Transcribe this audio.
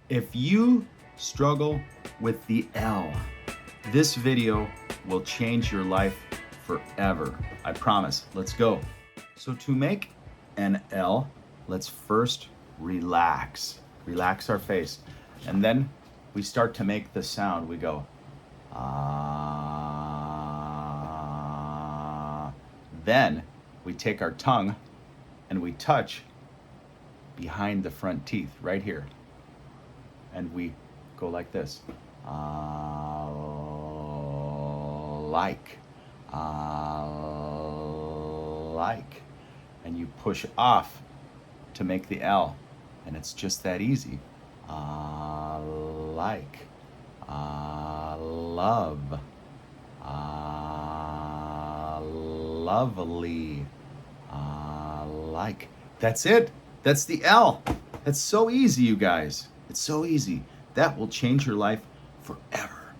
If you struggle with the L, this video will change your life forever. I promise. Let's go. So to make an L, let's first relax. Relax our face. And then we start to make the sound. We go, ah. Then we take our tongue and we touch behind the front teeth, right here. And we go like this. Like. Like. And you push off to make the L. And it's just that easy. Like. Love. Lovely. Like. That's it. That's the L. That's so easy, you guys. It's so easy. That will change your life forever.